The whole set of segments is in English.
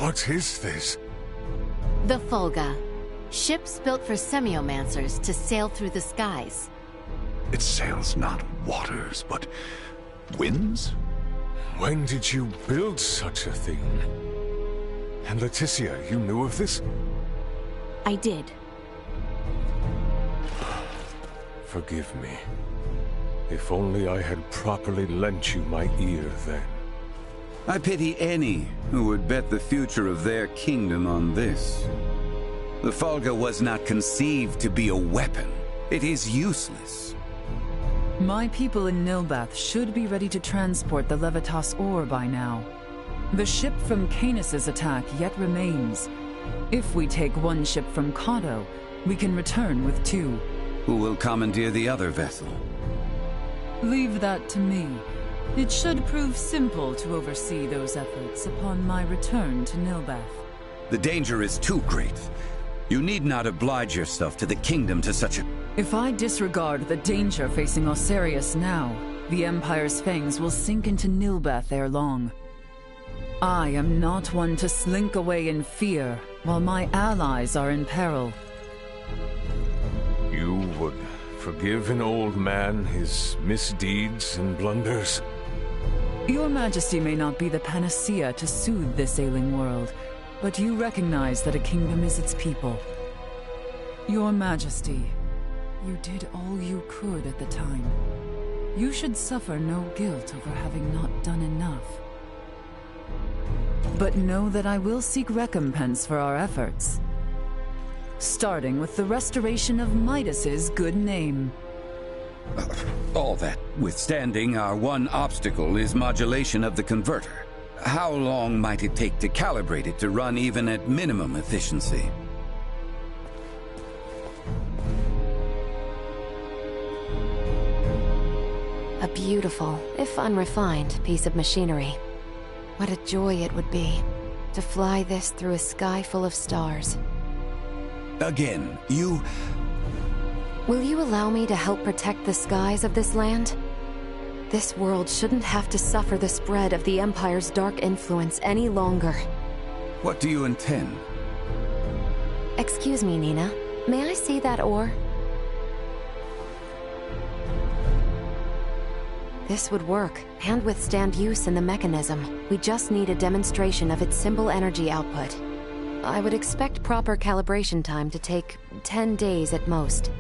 What is this? The Fulga. Ships built for semiomancers to sail through the skies. It sails not waters, but winds? When did you build such a thing? And Leticia, you knew of this? I did. Forgive me. If only I had properly lent you my ear then. I pity any who would bet the future of their kingdom on this. The Fulga was not conceived to be a weapon. It is useless. My people in Nilbath should be ready to transport the Levitas ore by now. The ship from Canis' attack yet remains. If we take one ship from Kato, we can return with 2. Who will commandeer the other vessel? Leave that to me. It should prove simple to oversee those efforts upon my return to Nilbath. The danger is too great. You need not oblige yourself to the kingdom to such a... If I disregard the danger facing Osarius now, the Empire's fangs will sink into Nilbath ere long. I am not one to slink away in fear while my allies are in peril. You would forgive an old man his misdeeds and blunders? Your Majesty may not be the panacea to soothe this ailing world, but you recognize that a kingdom is its people. Your Majesty, you did all you could at the time. You should suffer no guilt over having not done enough. But know that I will seek recompense for our efforts. Starting with the restoration of Midas's good name. All that withstanding, our one obstacle is modulation of the converter. How long might it take to calibrate it to run even at minimum efficiency? A beautiful, if unrefined, piece of machinery. What a joy it would be to fly this through a sky full of stars. Again, you... Will you allow me to help protect the skies of this land? This world shouldn't have to suffer the spread of the Empire's dark influence any longer. What do you intend? Excuse me, Nina. May I see that ore? This would work, and withstand use in the mechanism. We just need a demonstration of its simple energy output. I would expect proper calibration time to take 10 days at most.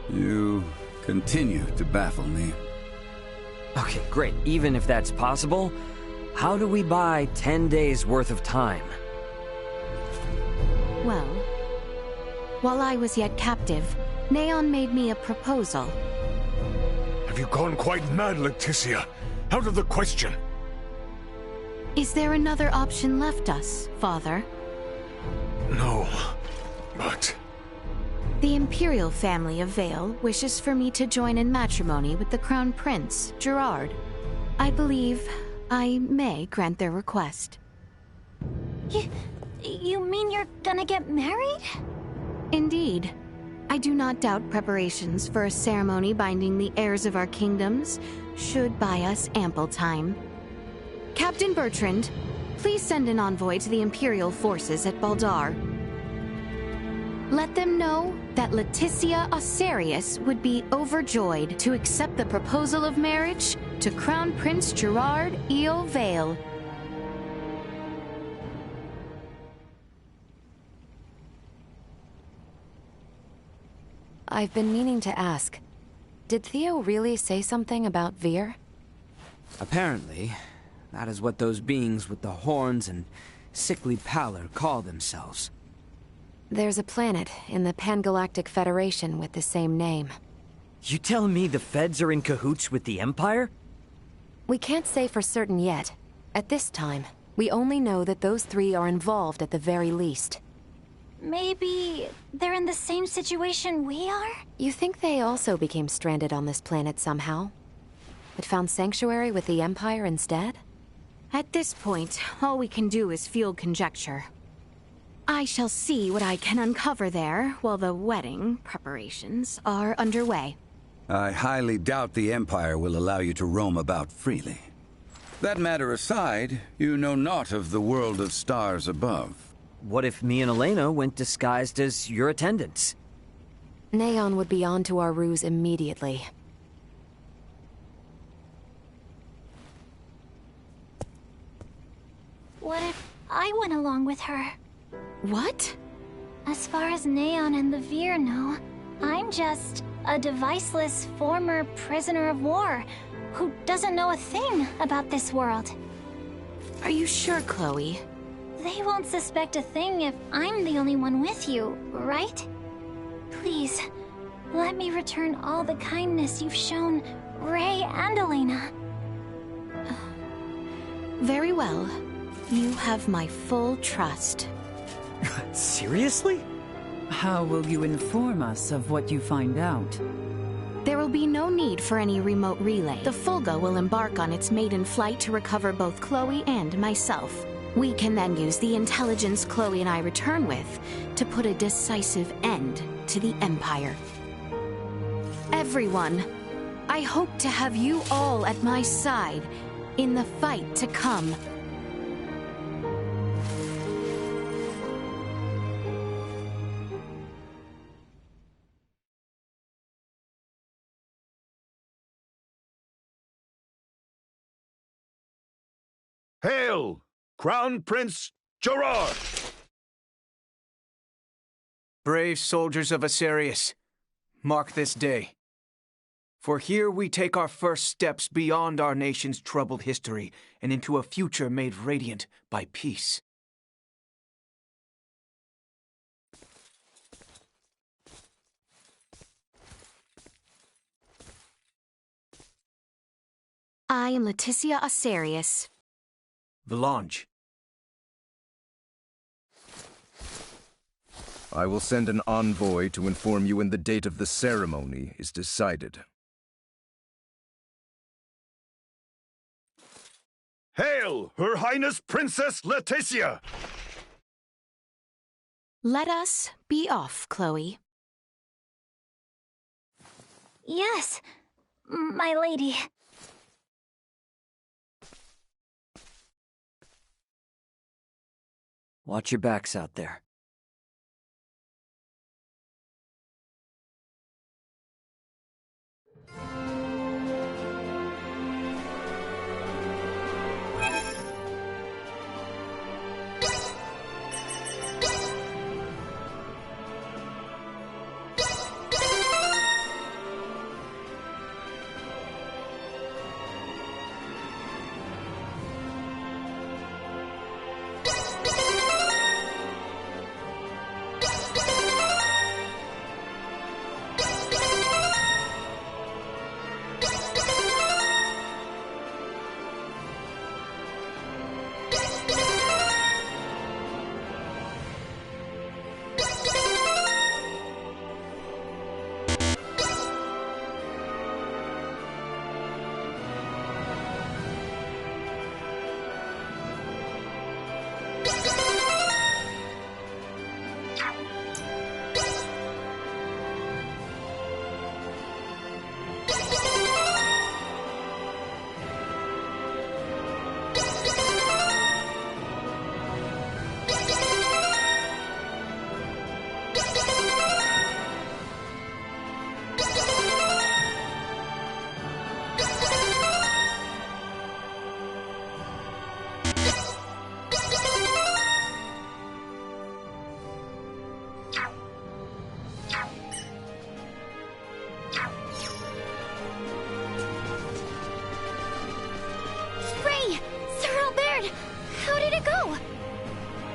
You continue to baffle me. Okay, great. Even if that's possible, how do we buy 10 days worth of time? Well, while I was yet captive, Neon made me a proposal. Have you gone quite mad, Leticia? Out of the question! Is there another option left us, Father? No, but... The Imperial family of Vale wishes for me to join in matrimony with the Crown Prince, Gerard. I believe I may grant their request. You mean you're gonna get married? Indeed. I do not doubt preparations for a ceremony binding the heirs of our kingdoms should buy us ample time. Captain Bertrand, please send an envoy to the Imperial forces at Baldar. Let them know that Leticia Osarius would be overjoyed to accept the proposal of marriage to Crown Prince Gerard Eo Vale. I've been meaning to ask, did Theo really say something about Vir? Apparently, that is what those beings with the horns and sickly pallor call themselves. There's a planet in the Pangalactic Federation with the same name. You telling me the Feds are in cahoots with the Empire? We can't say for certain yet. At this time, we only know that those 3 are involved at the very least. Maybe they're in the same situation we are? You think they also became stranded on this planet somehow? But found sanctuary with the Empire instead? At this point, all we can do is field conjecture. I shall see what I can uncover there while the wedding preparations are underway. I highly doubt the Empire will allow you to roam about freely. That matter aside, you know naught of the world of stars above. What if me and Elena went disguised as your attendants? Neon would be onto our ruse immediately. What if I went along with her? What? As far as Neon and the Veer know, I'm just a deviceless former prisoner of war who doesn't know a thing about this world. Are you sure, Chloe? They won't suspect a thing if I'm the only one with you, right? Please, let me return all the kindness you've shown Ray and Elena. Very well. You have my full trust. Seriously? How will you inform us of what you find out? There will be no need for any remote relay. The Fulga will embark on its maiden flight to recover both Chloe and myself. We can then use the intelligence Chloe and I return with to put a decisive end to the Empire. Everyone, I hope to have you all at my side in the fight to come. Hail, Crown Prince Gerard! Brave soldiers of Asarius, mark this day. For here we take our first steps beyond our nation's troubled history and into a future made radiant by peace. I am Leticia Asarius. Valange. I will send an envoy to inform you when the date of the ceremony is decided. Hail, Her Highness Princess Leticia! Let us be off, Chloe. Yes, my lady. Watch your backs out there.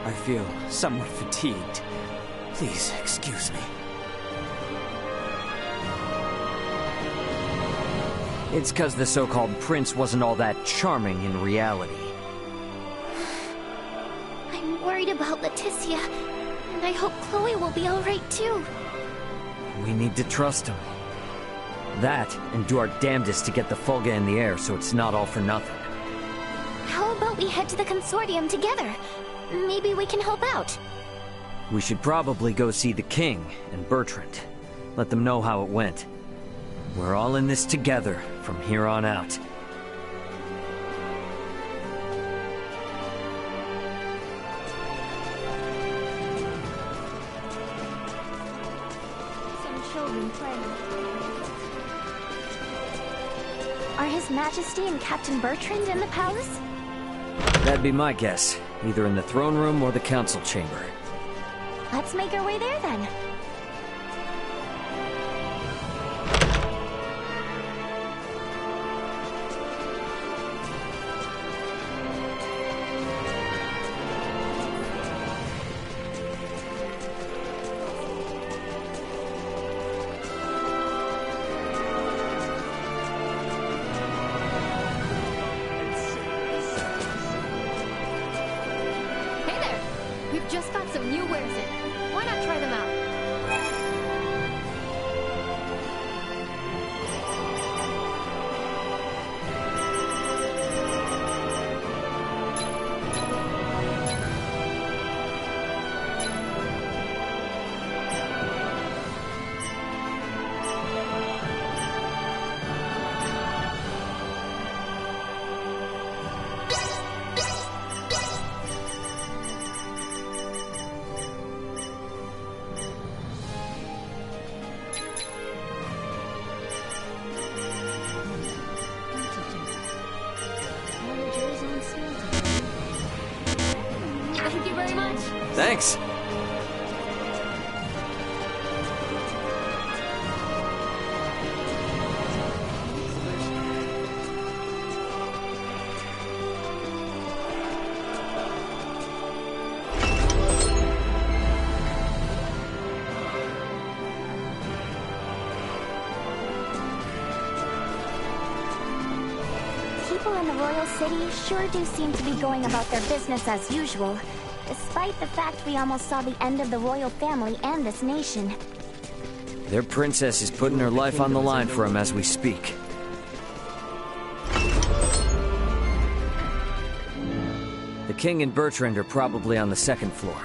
I feel somewhat fatigued. Please excuse me. It's 'cause the so-called prince wasn't all that charming in reality. I'm worried about Leticia, and I hope Chloe will be alright too. We need to trust him. That, and do our damnedest to get the Fulga in the air so it's not all for nothing. How about we head to the consortium together? Maybe we can help out. We should probably go see the king and Bertrand. Let them know how it went. We're all in this together from here on out. His Majesty and Captain Bertrand in the palace? That'd be my guess. Either in the throne room or the council chamber. Let's make our way there then. We've just got some new wares in. Why not try them out? Thank you very much. Thanks. People in the Royal City sure do seem to be going about their business as usual, despite the fact we almost saw the end of the royal family and this nation. Their princess is putting her life on the line for him as we speak. The king and Bertrand are probably on the second floor.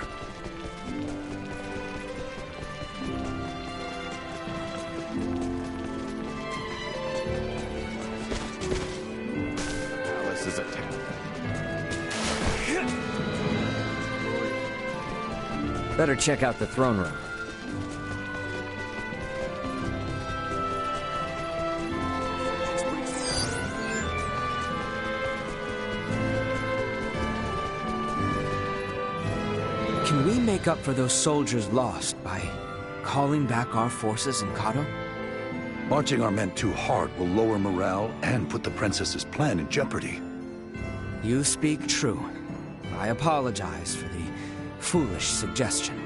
Better check out the throne room. Can we make up for those soldiers lost by calling back our forces in Kado? Marching our men too hard will lower morale and put the princess's plan in jeopardy. You speak true. I apologize for the foolish suggestion.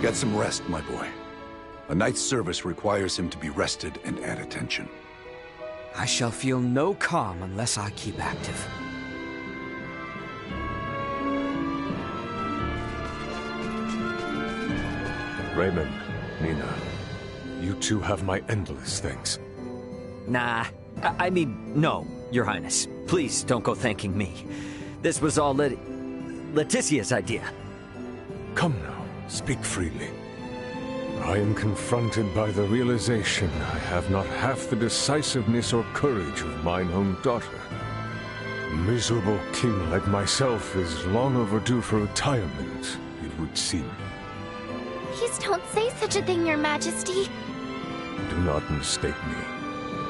Get some rest, my boy. A night's service requires him to be rested and at attention. I shall feel no calm unless I keep active. Raymond, Nina, you two have my endless thanks. Nah, I mean, no, Your Highness. Please don't go thanking me. This was all Leticia's idea. Come now, speak freely. I am confronted by the realization I have not half the decisiveness or courage of mine own daughter. A miserable king like myself is long overdue for retirement, it would seem. Please don't say such a thing, Your Majesty. Do not mistake me.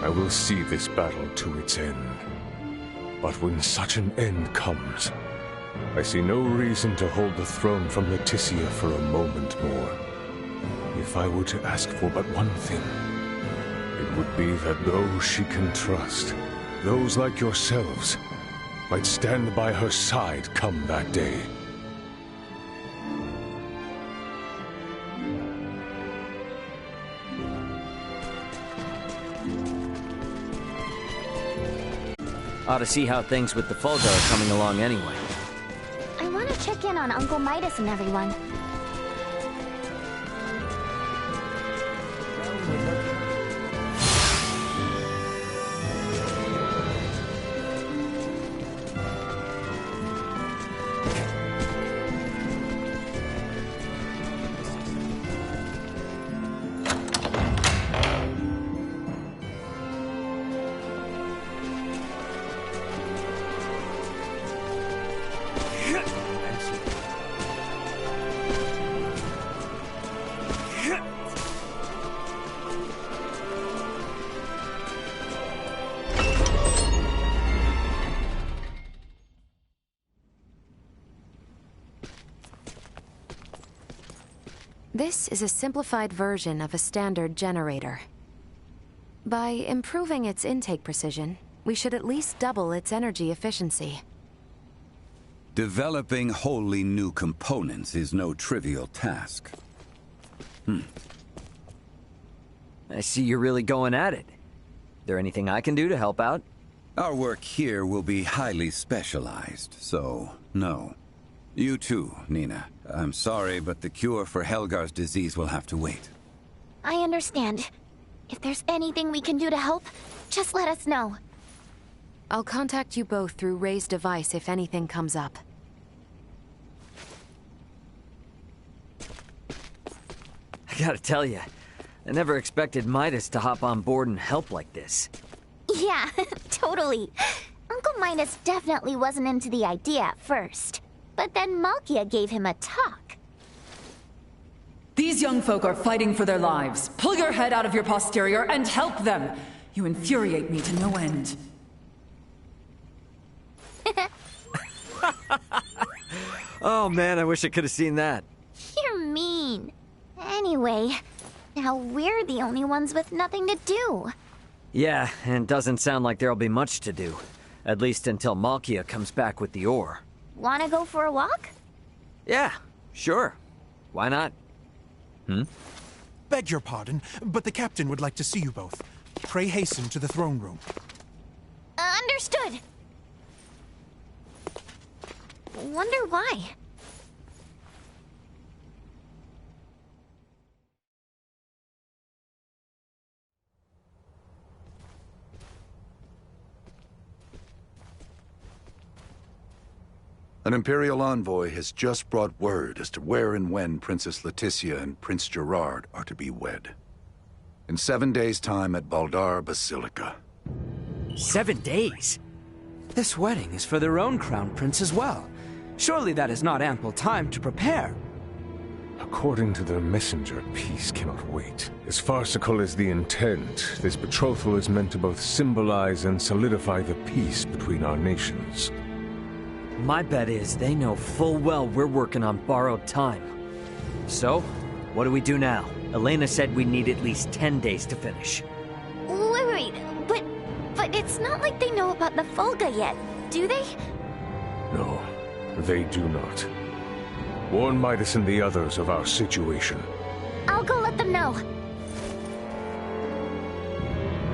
I will see this battle to its end. But when such an end comes, I see no reason to hold the throne from Leticia for a moment more. If I were to ask for but one thing, it would be that those she can trust, those like yourselves, might stand by her side come that day. Ought to see how things with the Fulga are coming along anyway. I want to check in on Uncle Midas and everyone. This is a simplified version of a standard generator. By improving its intake precision, we should at least double its energy efficiency. Developing wholly new components is no trivial task. I see you're really going at it. There anything I can do to help out? Our work here will be highly specialized, so no. You too, Nina. I'm sorry, but the cure for Helgar's disease will have to wait. I understand. If there's anything we can do to help, just let us know. I'll contact you both through Ray's device if anything comes up. I gotta tell you, I never expected Midas to hop on board and help like this. Yeah, totally. Uncle Midas definitely wasn't into the idea at first. But then Malkia gave him a talk. These young folk are fighting for their lives. Pull your head out of your posterior and help them! You infuriate me to no end. Oh man, I wish I could have seen that. You're mean. Anyway, now we're the only ones with nothing to do. Yeah, and doesn't sound like there'll be much to do. At least until Malkia comes back with the ore. Wanna go for a walk? Yeah, sure. Why not? Beg your pardon, but the captain would like to see you both. Pray hasten to the throne room. Understood. Wonder why. An Imperial envoy has just brought word as to where and when Princess Leticia and Prince Gerard are to be wed. In 7 days' time at Baldar Basilica. 7 days? This wedding is for their own crown prince as well. Surely that is not ample time to prepare. According to the messenger, peace cannot wait. As farcical as the intent, this betrothal is meant to both symbolize and solidify the peace between our nations. My bet is they know full well we're working on borrowed time. So, what do we do now? Elena said we need at least 10 days to finish. Wait, but it's not like they know about the Folga yet, do they? No, they do not. Warn Midas and the others of our situation. I'll go let them know.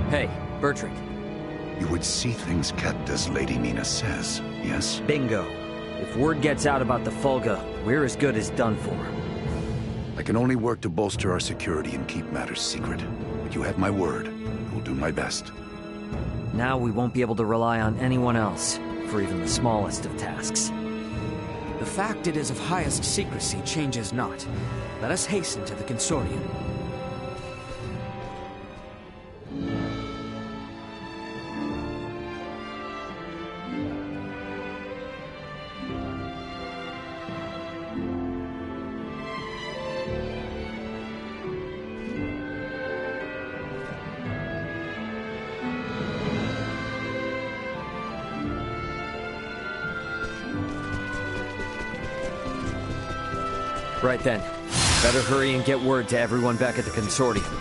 Hey, Bertrand. You would see things kept as Lady Nina says, yes? Bingo. If word gets out about the Folga, we're as good as done for. I can only work to bolster our security and keep matters secret. But you have my word. I will do my best. Now we won't be able to rely on anyone else, for even the smallest of tasks. The fact it is of highest secrecy changes not. Let us hasten to the Consorium. Right then. Better hurry and get word to everyone back at the Consortium.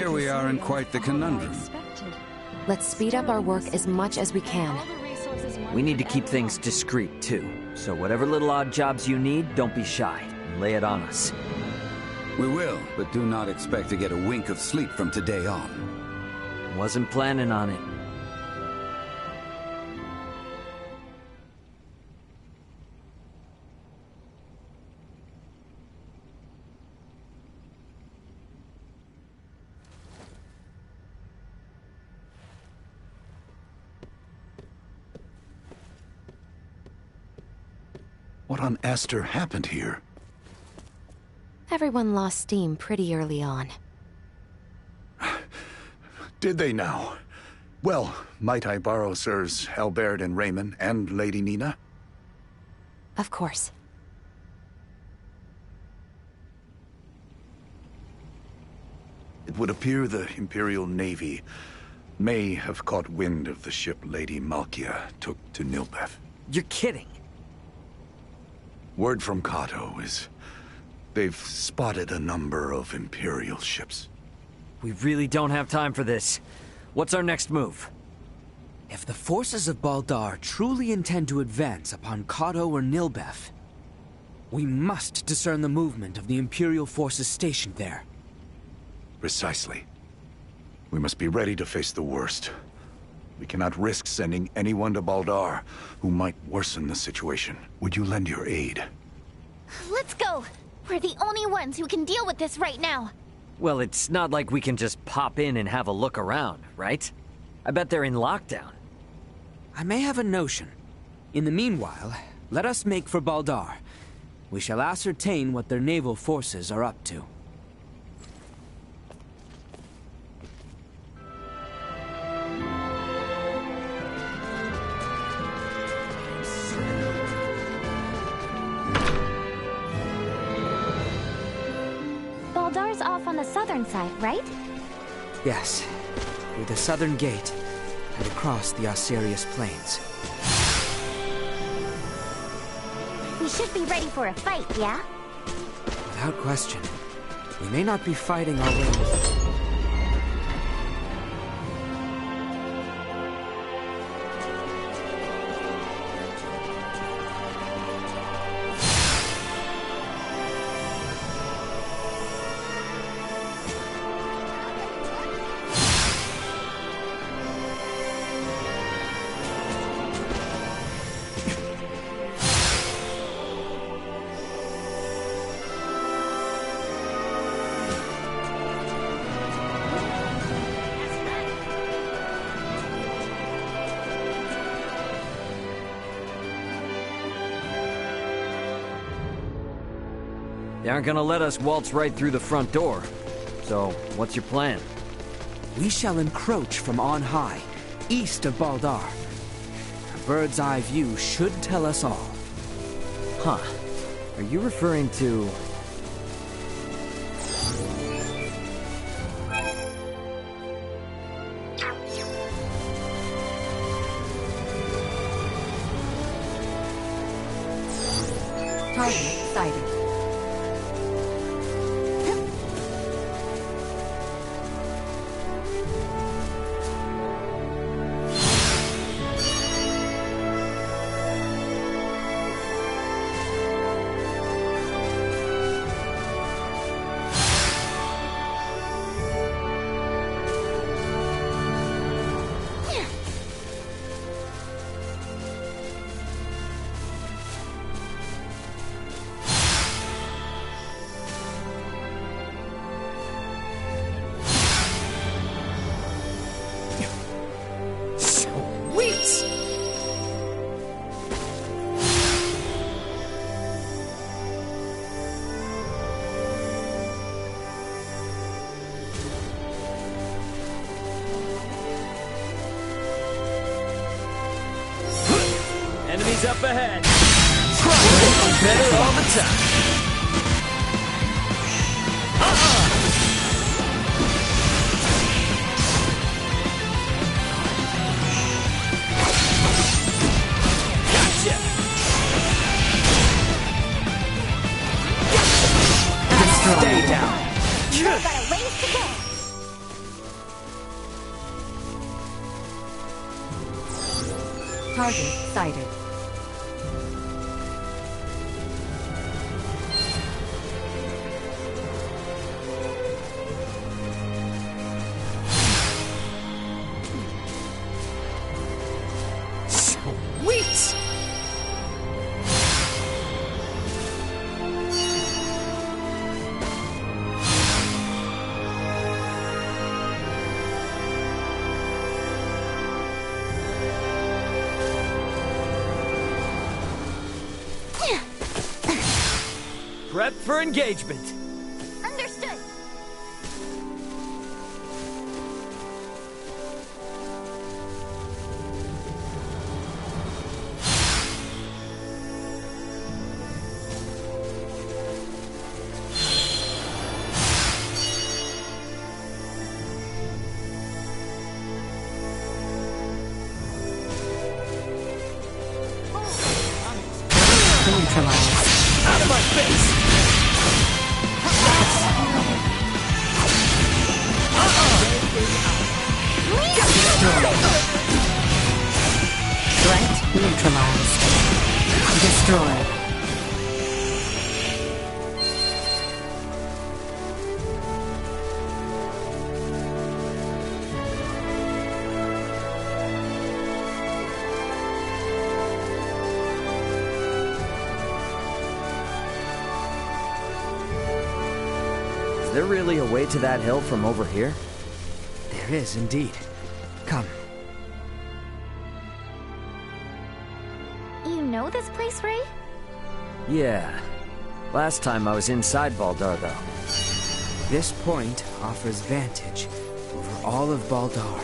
Here we are in quite the conundrum. Let's speed up our work as much as we can. We need to keep things discreet, too. So whatever little odd jobs you need, don't be shy. And lay it on us. We will, but do not expect to get a wink of sleep from today on. Wasn't planning on it. What on Aster happened here? Everyone lost steam pretty early on. Did they now? Well, might I borrow Sirs Albert and Raymond and Lady Nina? Of course. It would appear the Imperial Navy may have caught wind of the ship Lady Malkia took to Nilbeth. You're kidding. Word from Kato is they've spotted a number of Imperial ships. We really don't have time for this. What's our next move? If the forces of Baldar truly intend to advance upon Kato or Nilbeth, we must discern the movement of the Imperial forces stationed there. Precisely. We must be ready to face the worst. We cannot risk sending anyone to Baldar who might worsen the situation. Would you lend your aid? Let's go! We're the only ones who can deal with this right now. Well, it's not like we can just pop in and have a look around, right? I bet they're in lockdown. I may have a notion. In the meanwhile, let us make for Baldar. We shall ascertain what their naval forces are up to. Baldar's off on the southern side, right? Yes, through the southern gate and across the Osirius Plains. We should be ready for a fight, yeah? Without question. We may not be fighting our way. They aren't gonna let us waltz right through the front door. So, what's your plan? We shall encroach from on high, east of Baldar. A bird's eye view should tell us all. Huh. Are you referring to... Target sighted. Enemies up ahead. Try better all the time. Gotcha. Stay down. You've got a ways to go. Target sighted. Sweet! Prep for engagement. Understood. Neutralized. Out of my face! Threat neutralized. Destroyed. Is there really a way to that hill from over here? There is indeed. Come. You know this place, Ray? Yeah. Last time I was inside Baldar, though. This point offers vantage over all of Baldar.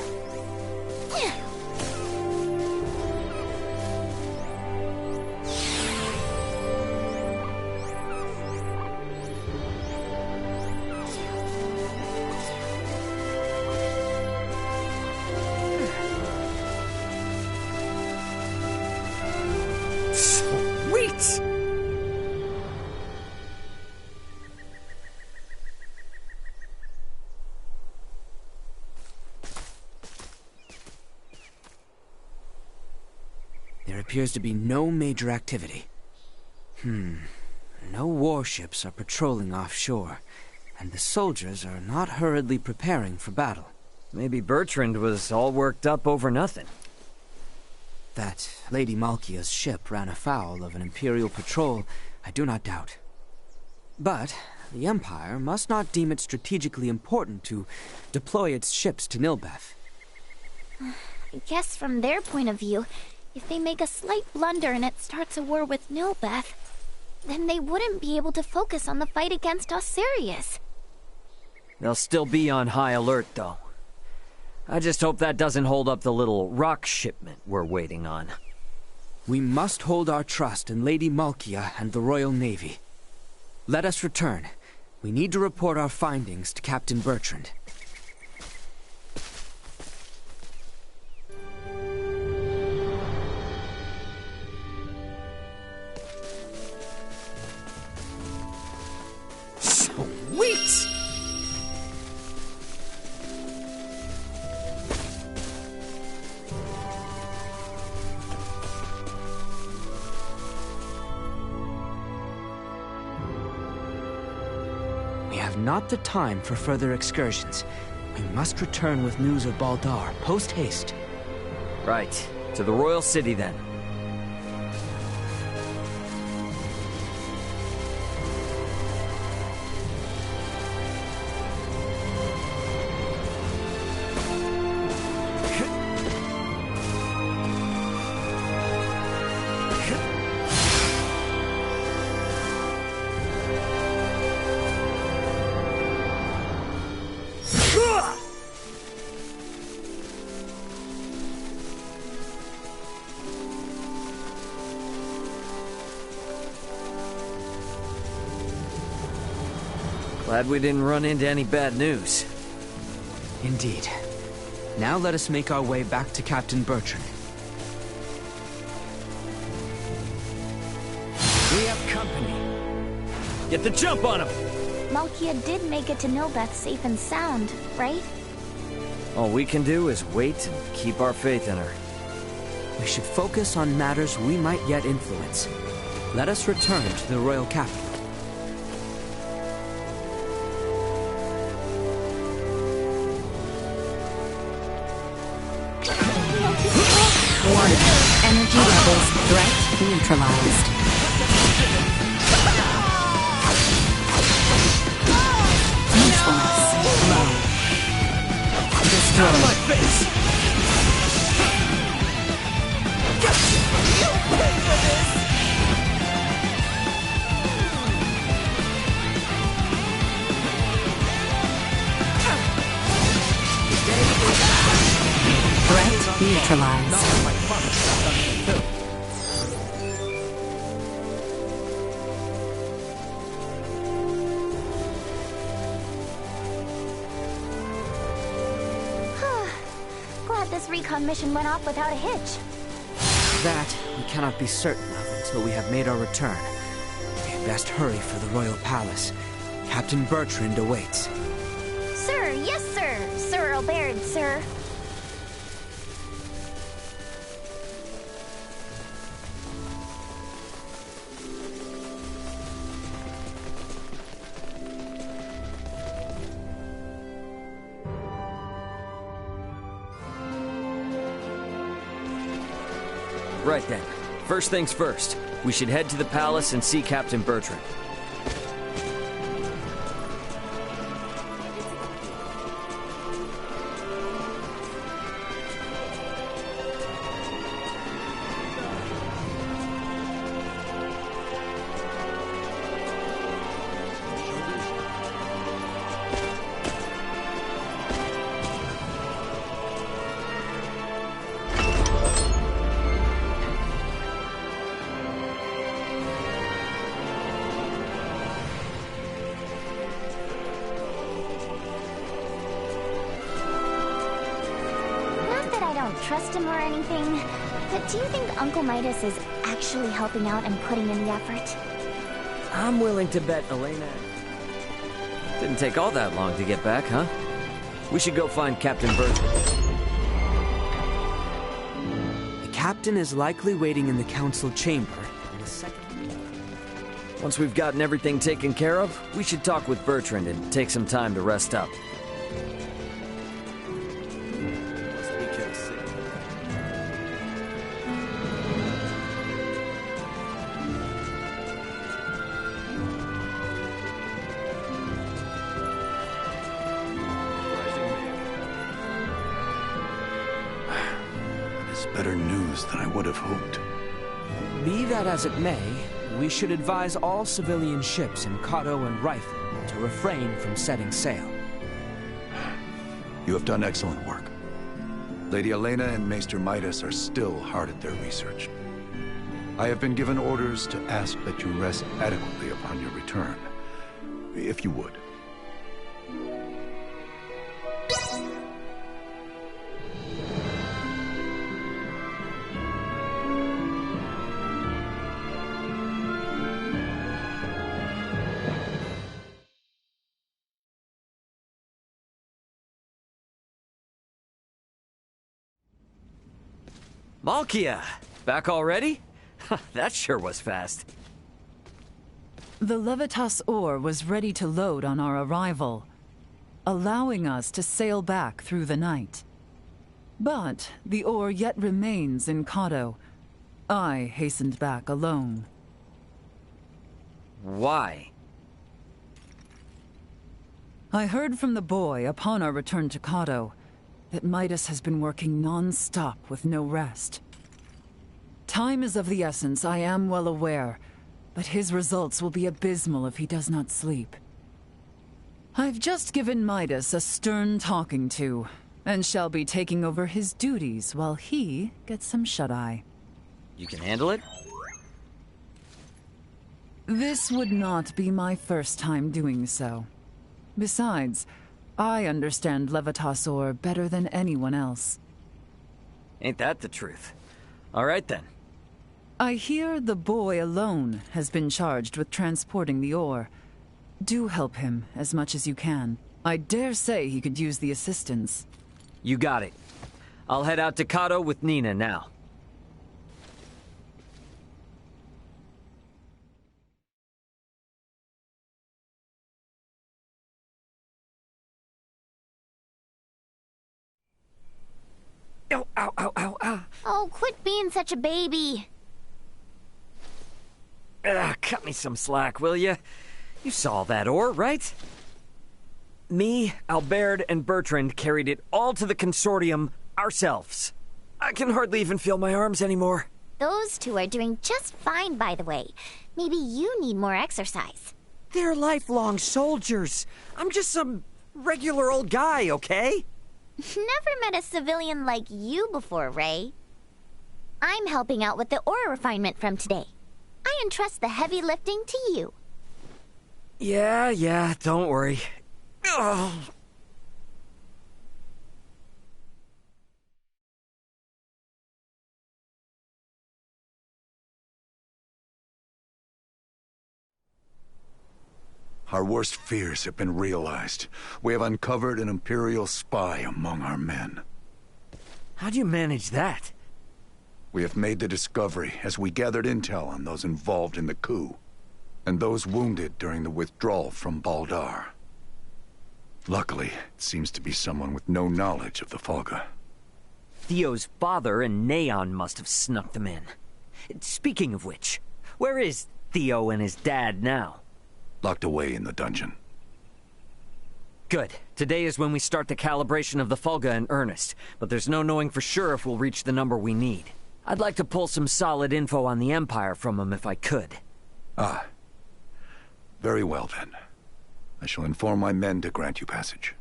Sweet! There appears to be no major activity. No warships are patrolling offshore, and the soldiers are not hurriedly preparing for battle. Maybe Bertrand was all worked up over nothing. That Lady Malkia's ship ran afoul of an Imperial patrol, I do not doubt. But the Empire must not deem it strategically important to deploy its ships to Nilbeth. I guess from their point of view, if they make a slight blunder and it starts a war with Nilbeth, then they wouldn't be able to focus on the fight against Osirius. They'll still be on high alert, though. I just hope that doesn't hold up the little rock shipment we're waiting on. We must hold our trust in Lady Malkia and the Royal Navy. Let us return. We need to report our findings to Captain Bertrand. Sweet! We have not the time for further excursions. We must return with news of Baldar, post-haste. Right. To the Royal City, then. Glad we didn't run into any bad news. Indeed. Now let us make our way back to Captain Bertrand. We have company. Get the jump on him! Malkia did make it to Nilbeth safe and sound, right? All we can do is wait and keep our faith in her. we should focus on matters we might yet influence. Let us return to the royal capital. Warning. Energy levels threat neutralized. Usefulness low. Destroy. Out of my face! You pay for this! Threat neutralized. Glad this recon mission went off without a hitch. That we cannot be certain of until we have made our return. We had best hurry for the royal palace. Captain Bertrand awaits. Sir, yes sir! Sir Albert, sir. Right then. First things first. We should head to the palace and see Captain Bertrand. Trust him or anything, but do you think Uncle Midas is actually helping out and putting in the effort? I'm willing to bet Elena... Didn't take all that long to get back, huh? We should go find Captain Bertrand. The captain is likely waiting in the council chamber. Once we've gotten everything taken care of, we should talk with Bertrand and take some time to rest up. Better news than I would have hoped. Be that as it may, we should advise all civilian ships in Cotto and Rifle to refrain from setting sail. You have done excellent work. Lady Elena and Maester Midas are still hard at their research. I have been given orders to ask that you rest adequately upon your return. If you would. Malkia! Back already? That sure was fast. The Levitas ore was ready to load on our arrival, allowing us to sail back through the night. But the ore yet remains in Cotto. I hastened back alone. Why? I heard from the boy upon our return to Cotto that Midas has been working non-stop with no rest. Time is of the essence, I am well aware, but his results will be abysmal if he does not sleep. I've just given Midas a stern talking to, and shall be taking over his duties while he gets some shut-eye. You can handle it? This would not be my first time doing so. Besides, I understand Levitas ore better than anyone else. Ain't that the truth? All right then. I hear the boy alone has been charged with transporting the ore. Do help him as much as you can. I dare say he could use the assistance. You got it. I'll head out to Cotto with Nina now. Ow, ow, ow, ow, ow. Oh, quit being such a baby. Cut me some slack, will ya? You saw that ore, right? Me, Albert, and Bertrand carried it all to the consortium ourselves. I can hardly even feel my arms anymore. Those two are doing just fine, by the way. Maybe you need more exercise. They're lifelong soldiers. I'm just some regular old guy, okay? Never met a civilian like you before, Ray. I'm helping out with the ore refinement from today. I entrust the heavy lifting to you. Yeah, don't worry. Ugh. Our worst fears have been realized. We have uncovered an Imperial spy among our men. How do you manage that? We have made the discovery as we gathered intel on those involved in the coup, and those wounded during the withdrawal from Baldar. Luckily, it seems to be someone with no knowledge of the Folga. Theo's father and Neon must have snuck them in. Speaking of which, where is Theo and his dad now? Locked away in the dungeon. Good. Today is when we start the calibration of the Folga in earnest, but there's no knowing for sure if we'll reach the number we need. I'd like to pull some solid info on the Empire from him if I could. Ah. Very well, then. I shall inform my men to grant you passage.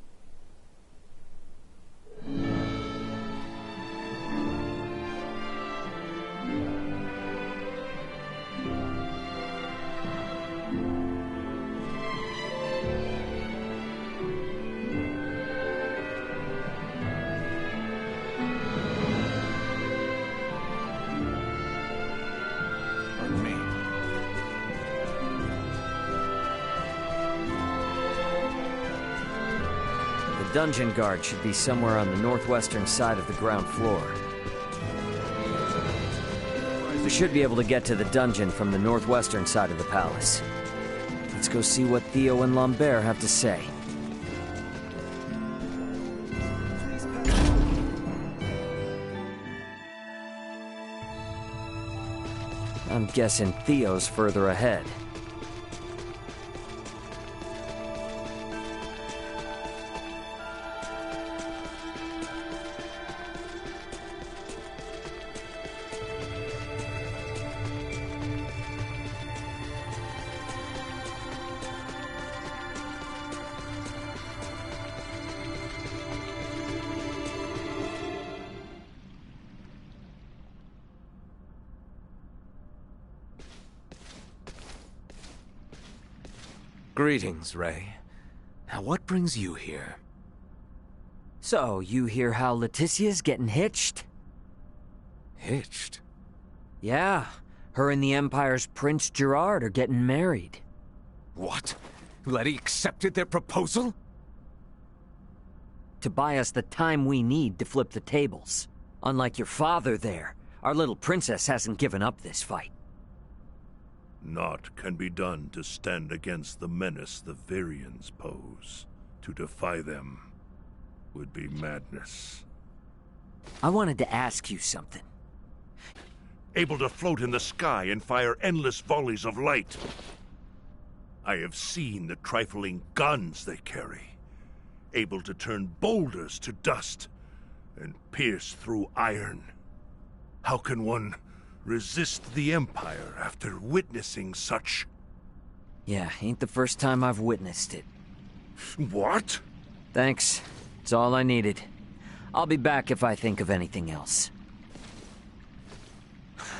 The dungeon guard should be somewhere on the northwestern side of the ground floor. We should be able to get to the dungeon from the northwestern side of the palace. Let's go see what Theo and Lambert have to say. I'm guessing Theo's further ahead. Greetings, Ray. Now, what brings you here? So, you hear how Leticia's getting hitched? Hitched? Yeah. Her and the Empire's Prince Gerard are getting married. What? Letty accepted their proposal? To buy us the time we need to flip the tables. Unlike your father there, our little princess hasn't given up this fight. Naught can be done to stand against the menace the Virians pose. To defy them would be madness. I wanted to ask you something. Able to float in the sky and fire endless volleys of light. I have seen the trifling guns they carry. Able to turn boulders to dust and pierce through iron. How can one resist the Empire after witnessing such? Yeah, ain't the first time I've witnessed it. What? Thanks. It's all I needed. I'll be back if I think of anything else.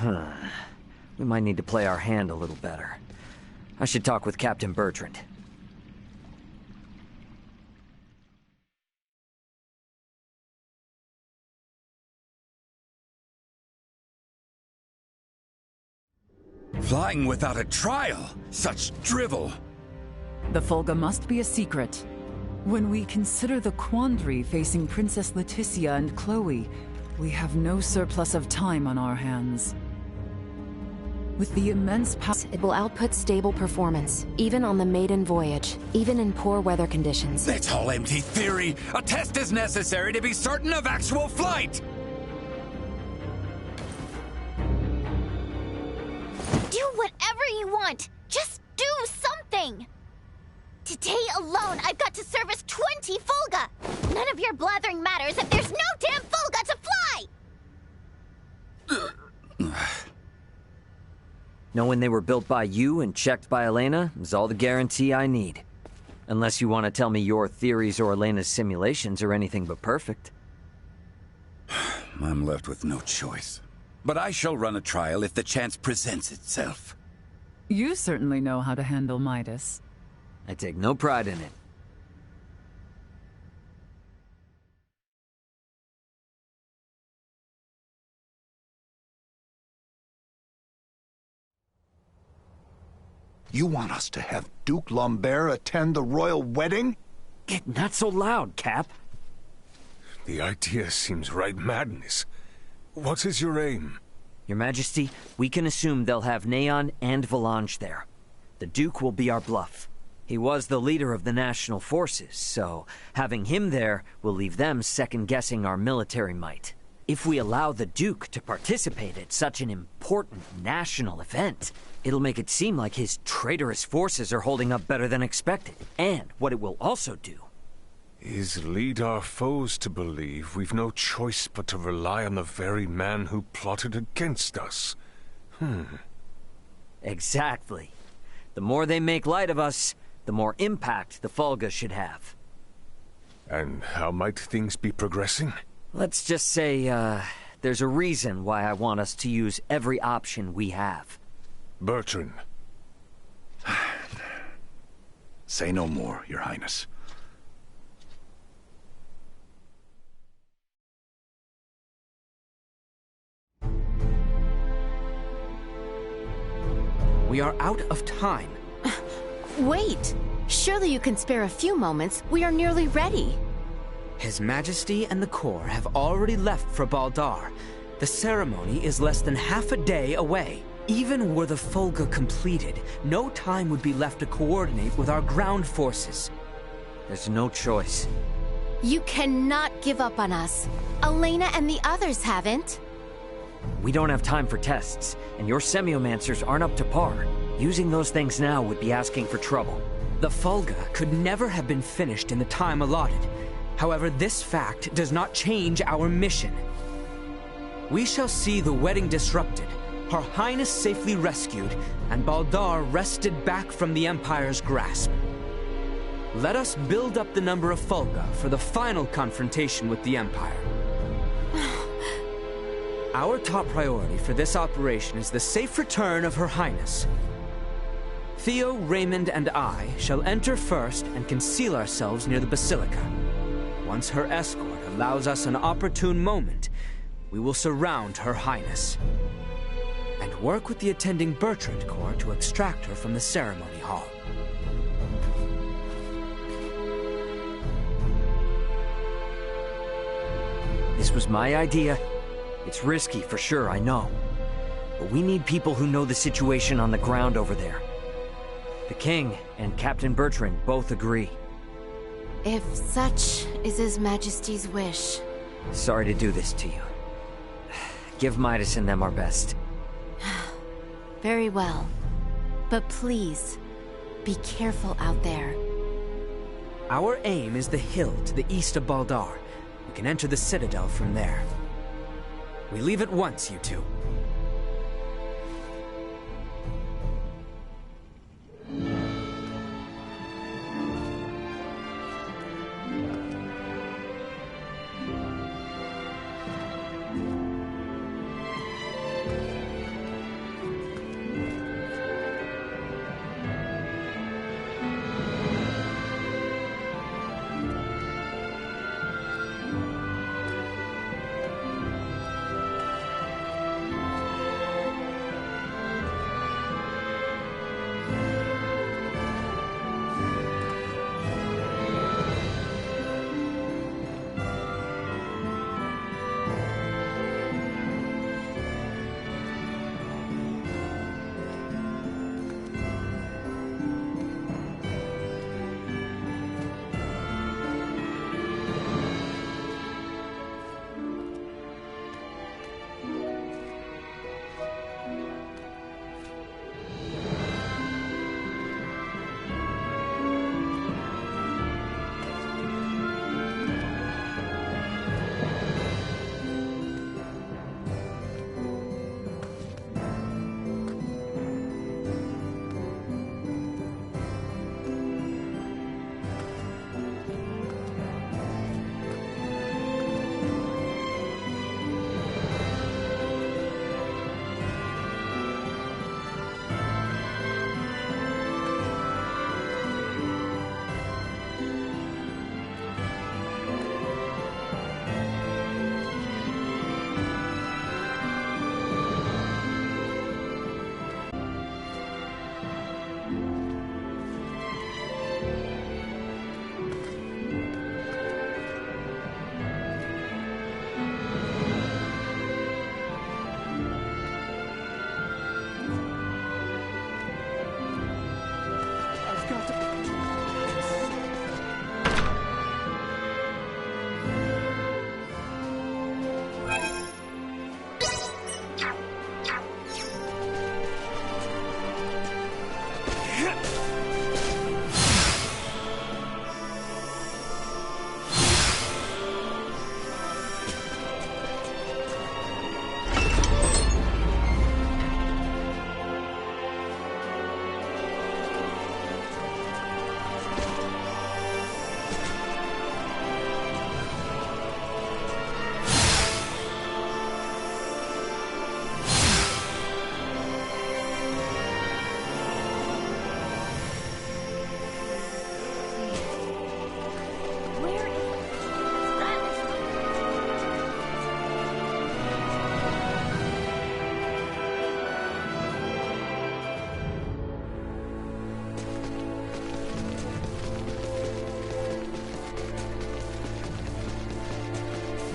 We might need to play our hand a little better. I should talk with Captain Bertrand. Flying without a trial? Such drivel! The Folga must be a secret. When we consider the quandary facing Princess Leticia and Chloe, we have no surplus of time on our hands. With the immense power, it will output stable performance, even on the maiden voyage, even in poor weather conditions. That's all empty theory! A test is necessary to be certain of actual flight! you want. Just do something. Today alone, I've got to service 20 Fulga. None of your blathering matters if there's no damn Fulga to fly! Knowing they were built by you and checked by Elena is all the guarantee I need. Unless you want to tell me your theories or Elena's simulations are anything but perfect. I'm left with no choice. But I shall run a trial if the chance presents itself. You certainly know how to handle Midas. I take no pride in it. You want us to have Duke Lambert attend the royal wedding? Not so loud, Cap. The idea seems right madness. What is your aim? Your Majesty, we can assume they'll have Neon and Volange there. The Duke will be our bluff. He was the leader of the national forces, so having him there will leave them second-guessing our military might. If we allow the Duke to participate at such an important national event, it'll make it seem like his traitorous forces are holding up better than expected. And what it will also do is lead our foes to believe we've no choice but to rely on the very man who plotted against us. Exactly. The more they make light of us, the more impact the Fulga should have. And how might things be progressing? Let's just say, there's a reason why I want us to use every option we have. Bertrand. Say no more, Your Highness. We are out of time. Wait! Surely you can spare a few moments. We are nearly ready. His Majesty and the Corps have already left for Baldar. The ceremony is less than half a day away. Even were the Fulga completed, no time would be left to coordinate with our ground forces. There's no choice. You cannot give up on us. Elena and the others haven't. We don't have time for tests, and your semiomancers aren't up to par. Using those things now would be asking for trouble. The Fulga could never have been finished in the time allotted. However, this fact does not change our mission. We shall see the wedding disrupted, Her Highness safely rescued, and Baldar wrested back from the Empire's grasp. Let us build up the number of Fulga for the final confrontation with the Empire. Our top priority for this operation is the safe return of Her Highness. Theo, Raymond, and I shall enter first and conceal ourselves near the Basilica. Once her escort allows us an opportune moment, we will surround Her Highness and work with the attending Bertrand Corps to extract her from the ceremony hall. This was my idea. It's risky for sure, I know. But we need people who know the situation on the ground over there. The King and Captain Bertrand both agree. If such is His Majesty's wish. Sorry to do this to you. Give Midas and them our best. Very well. But please, be careful out there. Our aim is the hill to the east of Baldar. We can enter the Citadel from there. We leave at once, you two.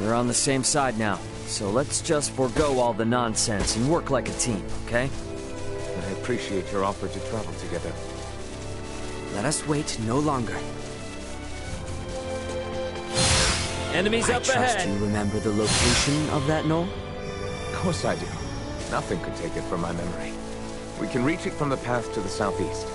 We're on the same side now, so let's just forego all the nonsense and work like a team, okay? I appreciate your offer to travel together. Let us wait no longer. Enemies up ahead! I trust you remember the location of that knoll? Of course I do. Nothing could take it from my memory. We can reach it from the path to the southeast.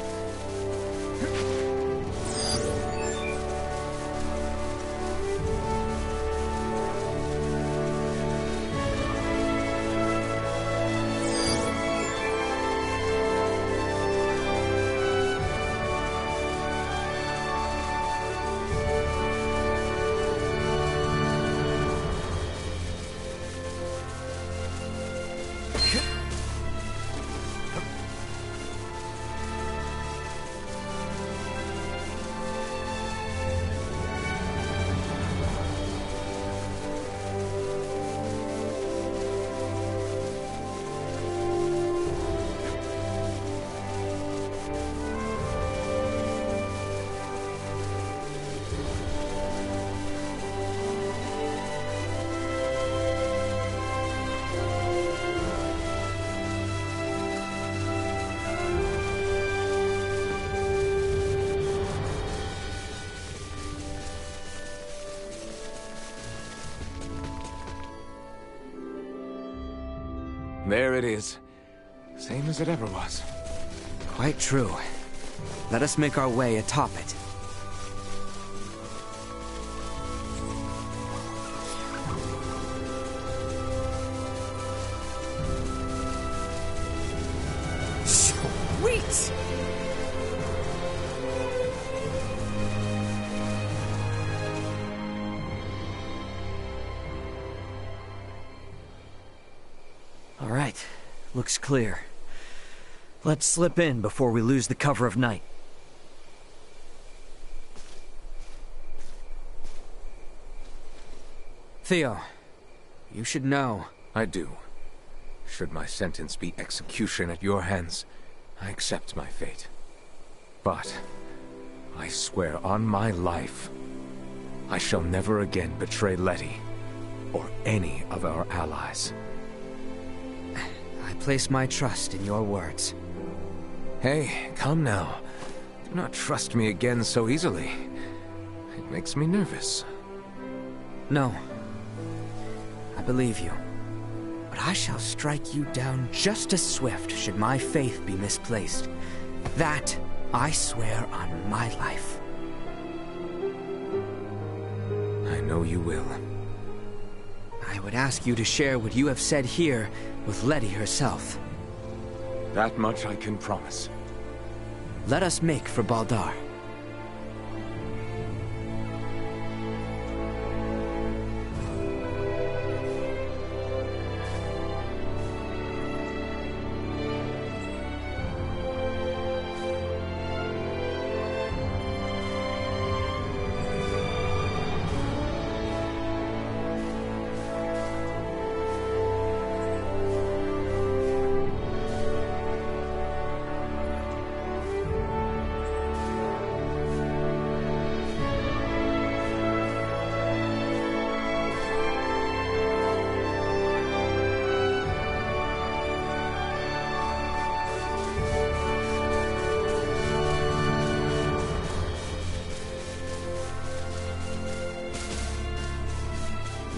There it is. Same as it ever was. Quite true. Let us make our way atop it. Sweet! All right, looks clear. Let's slip in before we lose the cover of night. Theo, you should know. I do. Should my sentence be execution at your hands, I accept my fate. But I swear on my life, I shall never again betray Letty or any of our allies. I place my trust in your words. Hey, come now. Do not trust me again so easily. It makes me nervous. No. I believe you. But I shall strike you down just as swift should my faith be misplaced. That I swear on my life. I know you will. I would ask you to share what you have said here with Letty herself. That much I can promise. Let us make for Baldar.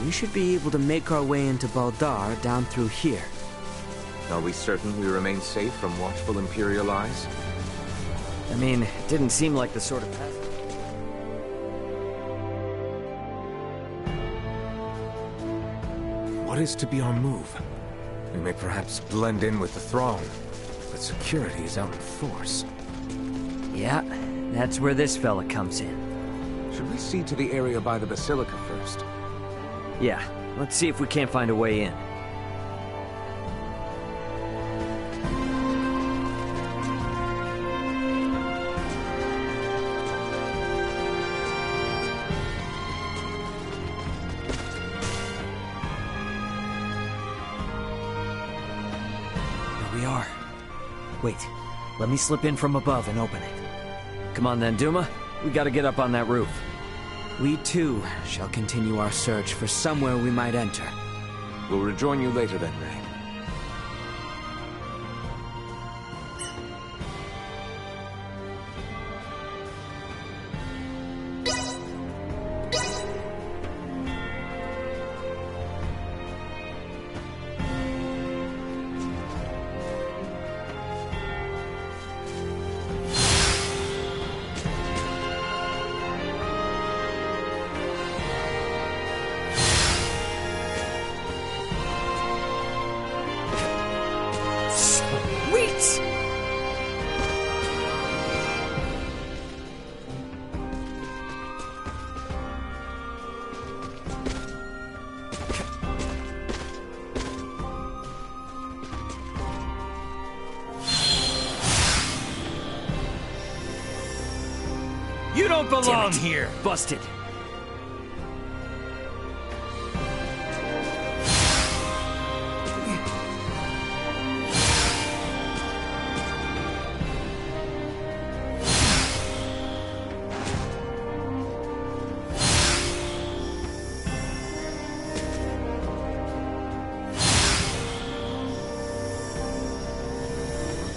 We should be able to make our way into Baldar down through here. Are we certain we remain safe from watchful Imperial eyes? I mean, it didn't seem like the sort of path. What is to be our move? We may perhaps blend in with the throng, but security is out in force. Yeah, that's where this fella comes in. Should we see to the area by the Basilica first? Yeah, let's see if we can't find a way in. Wait, let me slip in from above and open it. Come on then, Duma. We gotta get up on that roof. We too shall continue our search for somewhere we might enter. We'll rejoin you later then, Ray. You don't belong here! Busted.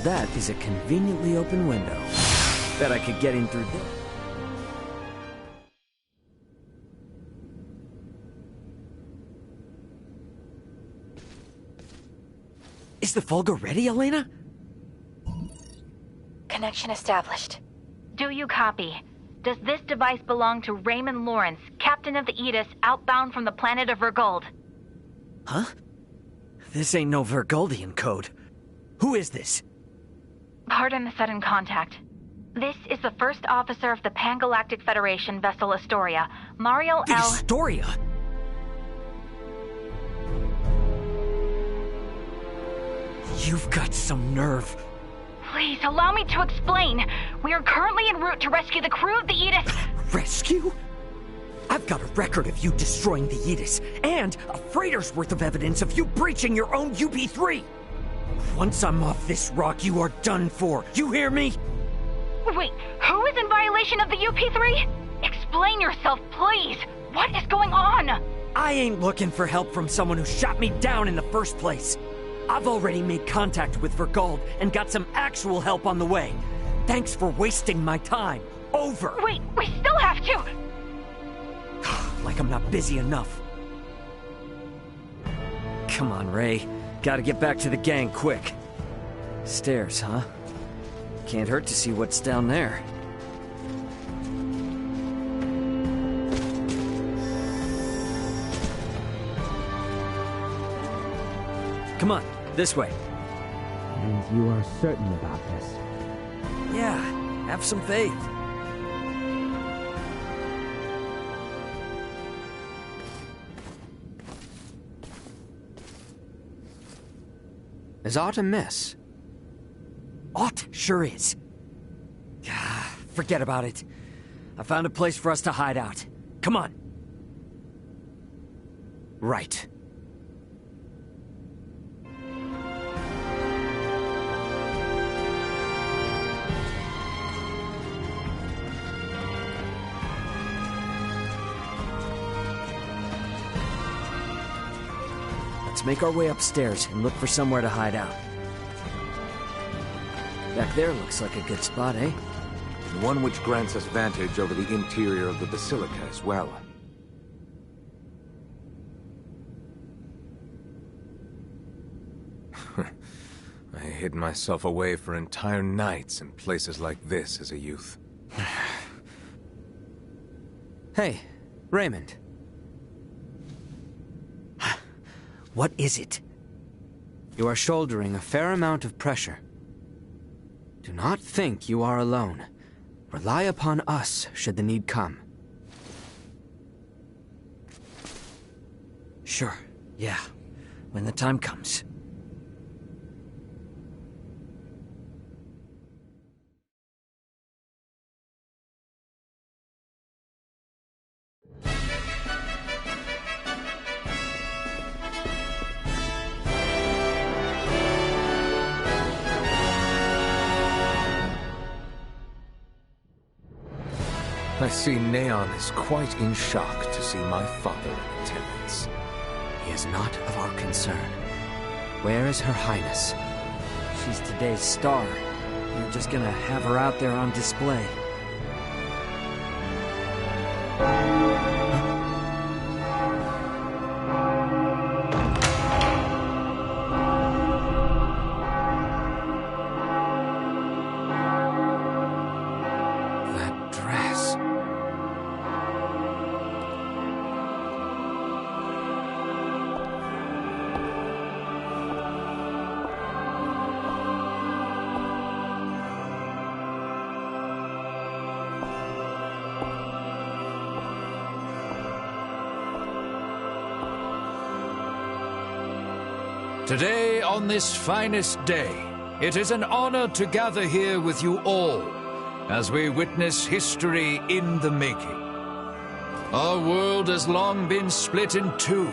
That is a conveniently open window. Bet I could get in through there. Is the Fulga ready, Elena? Connection established. Do you copy? Does this device belong to Raymond Lawrence, captain of the Aegis, outbound from the planet of Vergold? Huh? This ain't no Vergoldian code. Who is this? Pardon the sudden contact. This is the first officer of the Pan-Galactic Federation vessel Astoria, Mario L. Astoria? You've got some nerve. Please, allow me to explain. We are currently en route to rescue the crew of the Aegis. Rescue? I've got a record of you destroying the Aegis, and a freighter's worth of evidence of you breaching your own UP-3. Once I'm off this rock, you are done for. You hear me? Wait, who is in violation of the UP-3? Explain yourself, please. What is going on? I ain't looking for help from someone who shot me down in the first place. I've already made contact with Vergold and got some actual help on the way. Thanks for wasting my time. Over. Wait, we still have to... Like I'm not busy enough. Come on, Ray. Gotta get back to the gang quick. Stairs, huh? Can't hurt to see what's down there. Come on, this way. And you are certain about this? Yeah, have some faith. Is aught amiss? Aught sure is. Forget about it. I found a place for us to hide out. Come on. Right. Let's make our way upstairs and look for somewhere to hide out. Back there looks like a good spot, eh? And one which grants us vantage over the interior of the Basilica as well. hid myself away for entire nights in places like this as a youth. Hey, Raymond. What is it? You are shouldering a fair amount of pressure. Do not think you are alone. Rely upon us should the need come. Sure, yeah. When the time comes. I see Neon is quite in shock to see my father in attendance. He is not of our concern. Where is Her Highness? She's today's star. We're just gonna have her out there on display. That dress. Today, on this finest day, it is an honor to gather here with you all as we witness history in the making. Our world has long been split in two,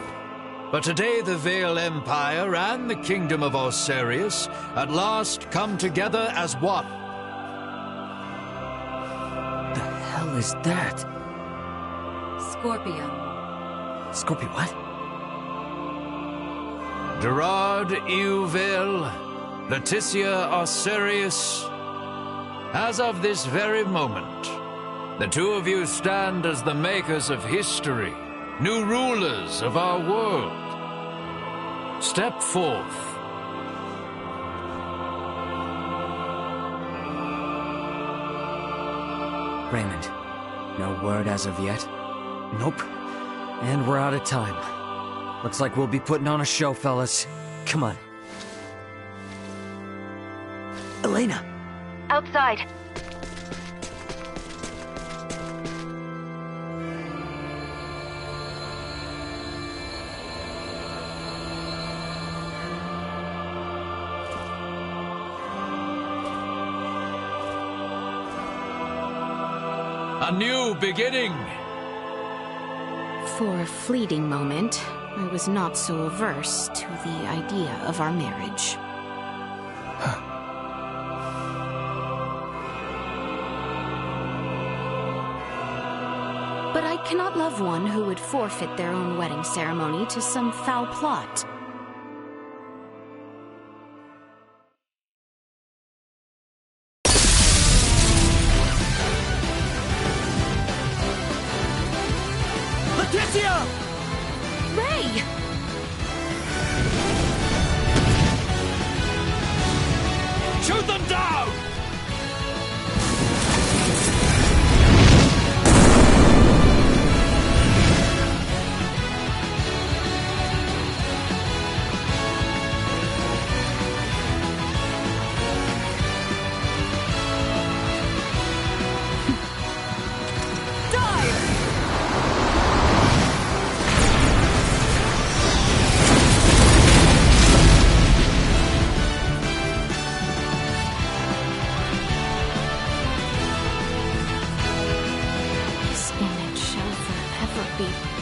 but today the Vale Empire and the Kingdom of Osarius at last come together as one. The hell is that? Scorpio. Scorpio what? Gerard Euvale, Leticia Osarius. As of this very moment, the two of you stand as the makers of history, new rulers of our world. Step forth. Raymond, no word as of yet? Nope. And we're out of time. Looks like we'll be putting on a show, fellas. Come on. Elena! Outside. A new beginning. For a fleeting moment, I was not so averse to the idea of our marriage. But I cannot love one who would forfeit their own wedding ceremony to some foul plot. Leticia! Ray! Shoot them down!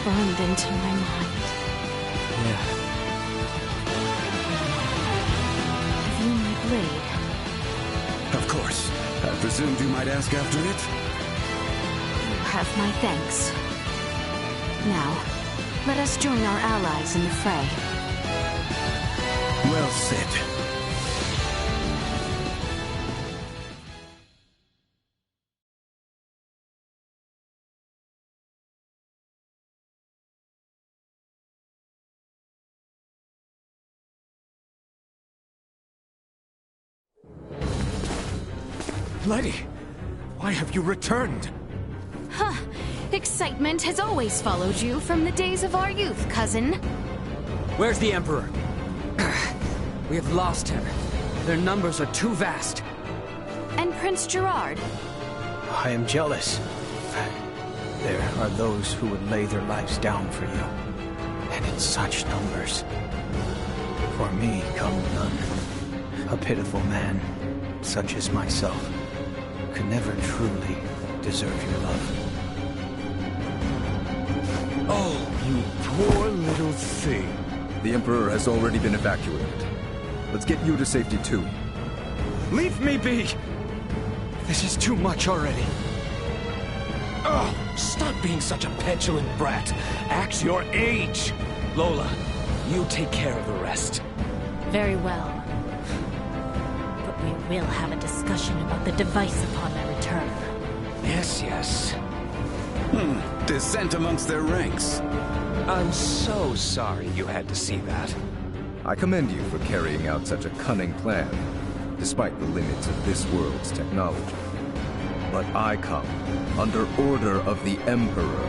Burned into my mind. Yeah. Have you my blade? Of course. I presumed you might ask after it? You have my thanks. Now, let us join our allies in the fray. Well said. Letty, why have you returned? Huh. Excitement has always followed you from the days of our youth, cousin. Where's the Emperor? We have lost him. Their numbers are too vast. And Prince Gerard. I am jealous. There are those who would lay their lives down for you. And in such numbers. For me come none. A pitiful man, such as myself, could never truly deserve your love. Oh, you poor little thing. The Emperor has already been evacuated. Let's get you to safety too. Leave me be! This is too much already. Oh, stop being such a petulant brat. Act your age. Lola, you take care of the rest. Very well. But we will have a discussion about the device upon my return. Yes, yes. Dissent amongst their ranks. I'm so sorry you had to see that. I commend you for carrying out such a cunning plan, despite the limits of this world's technology. But I come under order of the Emperor.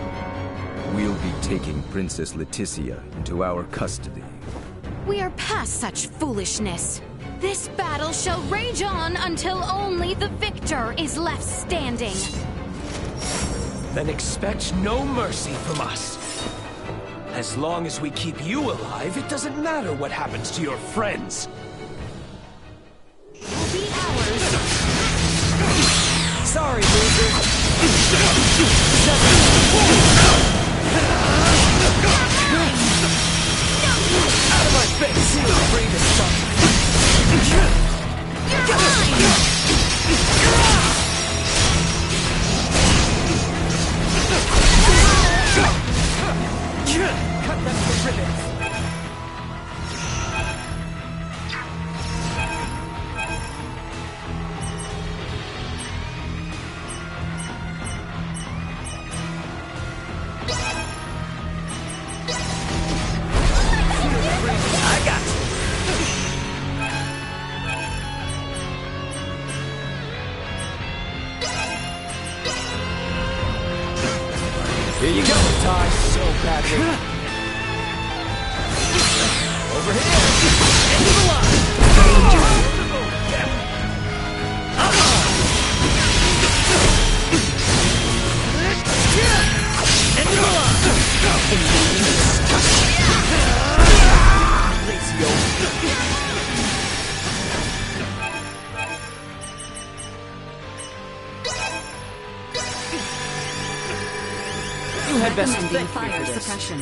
We'll be taking Princess Leticia into our custody. We are past such foolishness. This battle shall rage on until only the victor is left standing. Then expect no mercy from us. As long as we keep you alive, it doesn't matter what happens to your friends. Will be ours. Sorry, loser. Out of my face! Free to stop. You're mine! Cut them to ribbons! I got you! Here you go, Ty. So badly. Over here! Into the line! Into the line! Lazy old... You had best indeed fire suppression.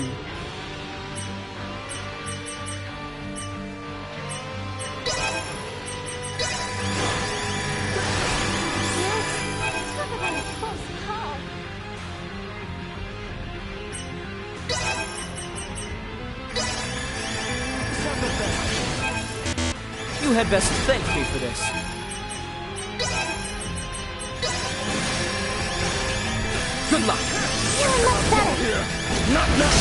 You had best thank me for this. Good luck. You're not better. Not now.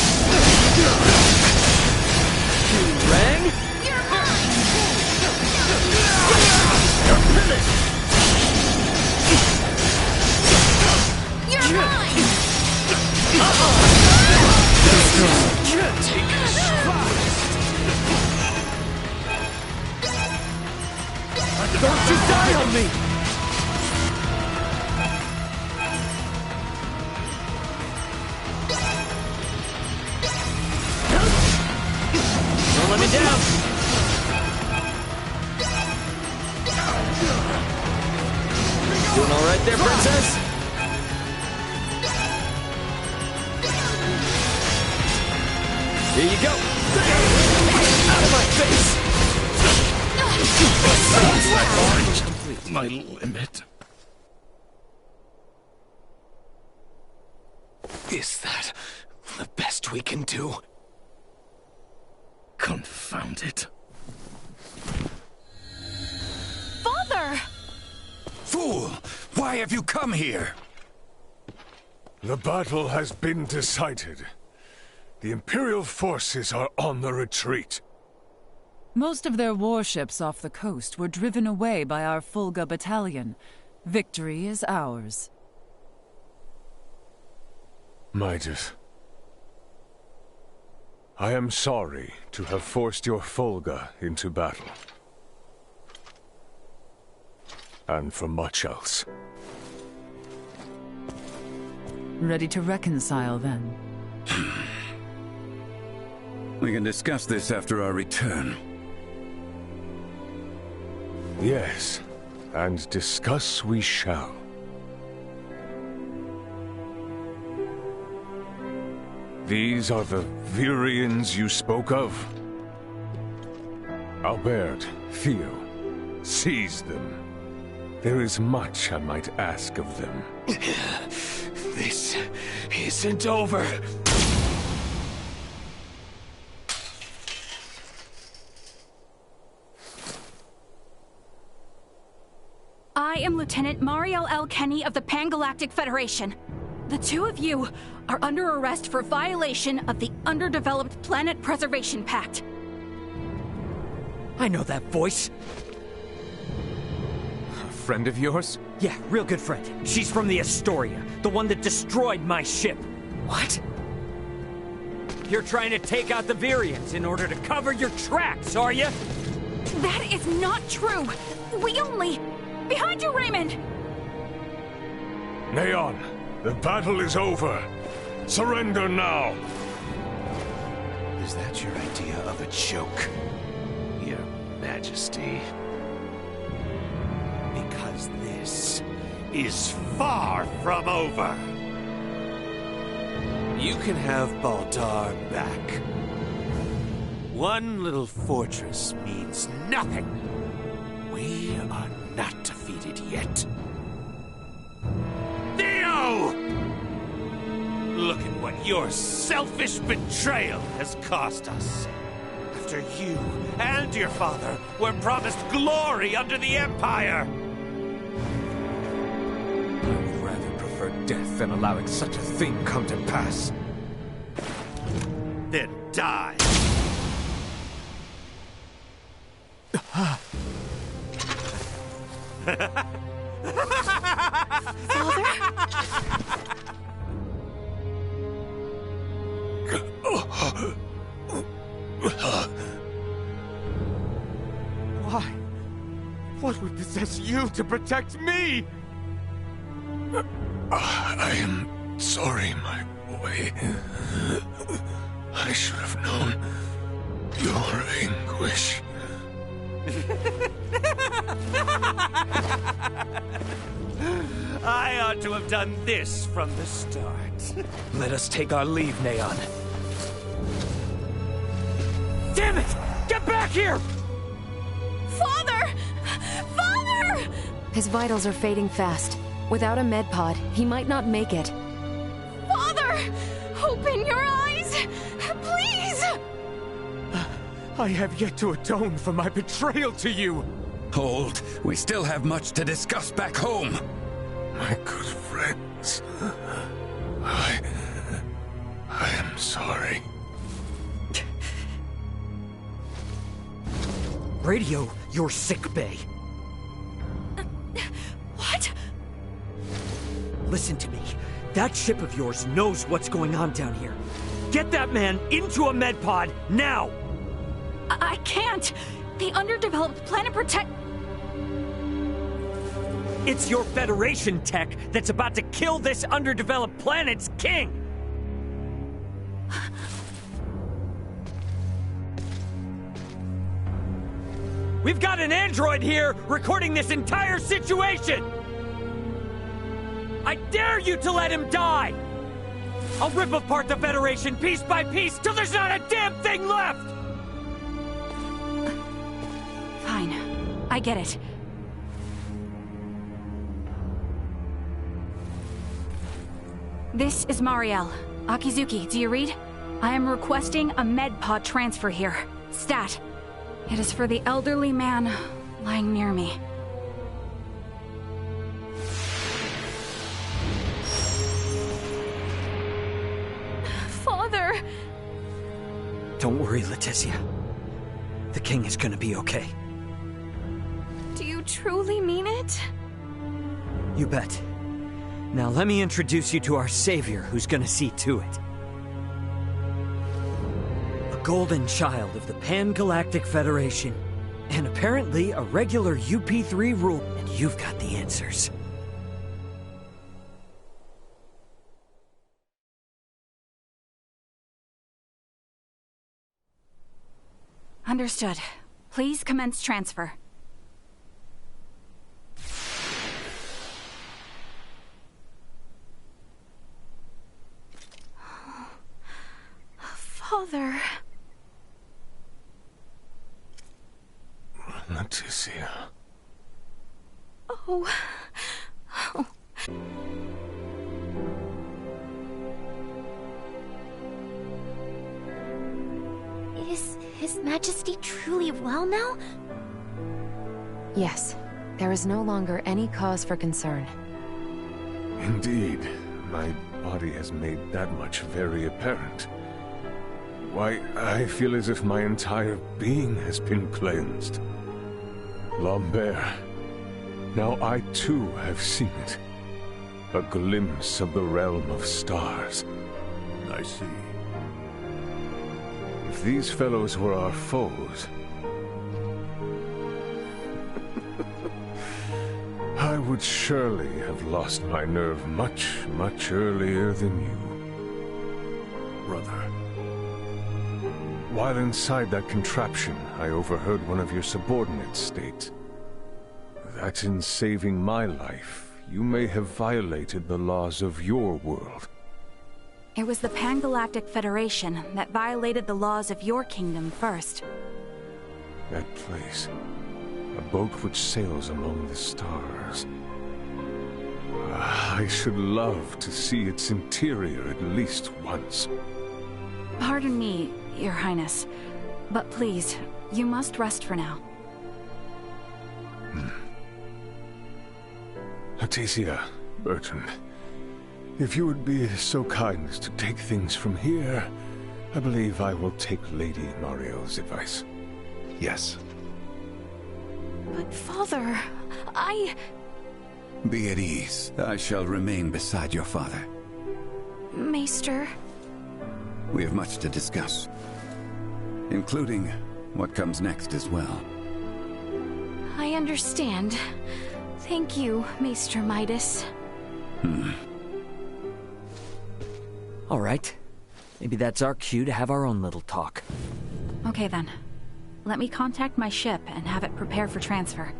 You rang? You're mine! You're finished. You're mine! Take a spot. Don't you die on me! Don't let me down! Doing all right there, princess? Here you go! Out of my face! My limit. Is that the best we can do? Confound it. Father! Fool! Why have you come here? The battle has been decided. The Imperial forces are on the retreat. Most of their warships off the coast were driven away by our Fulga battalion. Victory is ours. Midas, I am sorry to have forced your Folga into battle. And for much else. Ready to reconcile, then? We can discuss this after our return. Yes, and discuss we shall. These are the Virians you spoke of? Albert, Theo, seize them. There is much I might ask of them. This isn't over. I am Lieutenant Mariel L. Kenny of the Pan-Galactic Federation. The two of you are under arrest for violation of the Underdeveloped Planet Preservation Pact. I know that voice. A friend of yours? Yeah, real good friend. She's from the Astoria, the one that destroyed my ship. What? You're trying to take out the Virians in order to cover your tracks, are you? That is not true. We only... Behind you, Raymond! Neon, the battle is over. Surrender now. Is that your idea of a joke, Your Majesty? Because this is far from over. You can have Baldar back. One little fortress means nothing. We are not defeated yet. Theo! Look at what your selfish betrayal has cost us. After you and your father were promised glory under the Empire. I would rather prefer death than allowing such a thing come to pass. Then die. Why? What would possess you to protect me? I am sorry, my boy. I should have known your anguish. I ought to have done this from the start. Let us take our leave, Neon. Damn it! Get back here! Father! Father! His vitals are fading fast. Without a med pod, he might not make it. Father! Open your eyes! Please! I have yet to atone for my betrayal to you. Hold. We still have much to discuss back home. My good friends, I am sorry. Radio your sick bay. What? Listen to me. That ship of yours knows what's going on down here. Get that man into a med pod now! I can't. The underdeveloped planet protect... It's your Federation tech that's about to kill this underdeveloped planet's king! We've got an android here recording this entire situation! I dare you to let him die! I'll rip apart the Federation piece by piece till there's not a damn thing left! Fine. I get it. This is Mariel. Akizuki, do you read? I am requesting a med pod transfer here. Stat. It is for the elderly man lying near me. Father! Don't worry, Leticia. The king is gonna be okay. Do you truly mean it? You bet. Now let me introduce you to our savior who's gonna see to it. A golden child of the Pan-Galactic Federation. And apparently a regular UP3 rule. And you've got the answers. Understood. Please commence transfer. Father... Leticia. Oh. Is His Majesty truly well now? Yes. There is no longer any cause for concern. Indeed. My body has made that much very apparent. Why, I feel as if my entire being has been cleansed. Lambert, now I too have seen it. A glimpse of the realm of stars. I see. If these fellows were our foes, I would surely have lost my nerve much, much earlier than you. Brother. While inside that contraption, I overheard one of your subordinates state that in saving my life, you may have violated the laws of your world. It was the Pan-Galactic Federation that violated the laws of your kingdom first. That place. A boat which sails among the stars. I should love to see its interior at least once. Pardon me, Your Highness, but please, you must rest for now. Leticia, Bertrand, if you would be so kind as to take things from here, I believe I will take Lady Mariel's advice. Yes. But Father, Be at ease. I shall remain beside your father. Maester... We have much to discuss, including what comes next as well. I understand. Thank you, Maester Midas. All right. Maybe that's our cue to have our own little talk. Okay then. Let me contact my ship and have it prepare for transfer.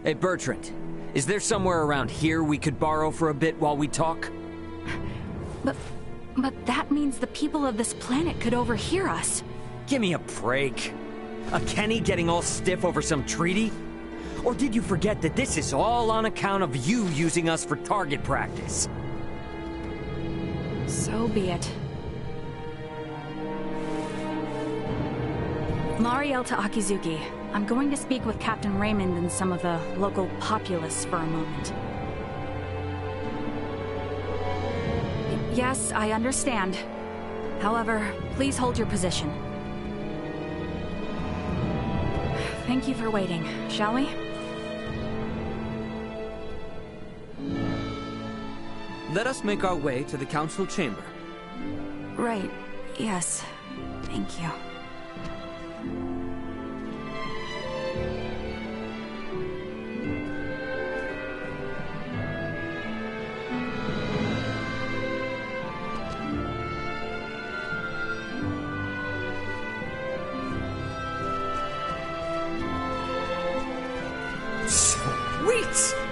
Hey, Bertrand. Is there somewhere around here we could borrow for a bit while we talk? But that means the people of this planet could overhear us. Give me a break. A Kenny getting all stiff over some treaty? Or did you forget that this is all on account of you using us for target practice? So be it. Mariel to Akizuki. I'm going to speak with Captain Raymond and some of the local populace for a moment. Yes, I understand. However, please hold your position. Thank you for waiting, shall we? Let us make our way to the council chamber. Right, yes. Thank you. Sweet!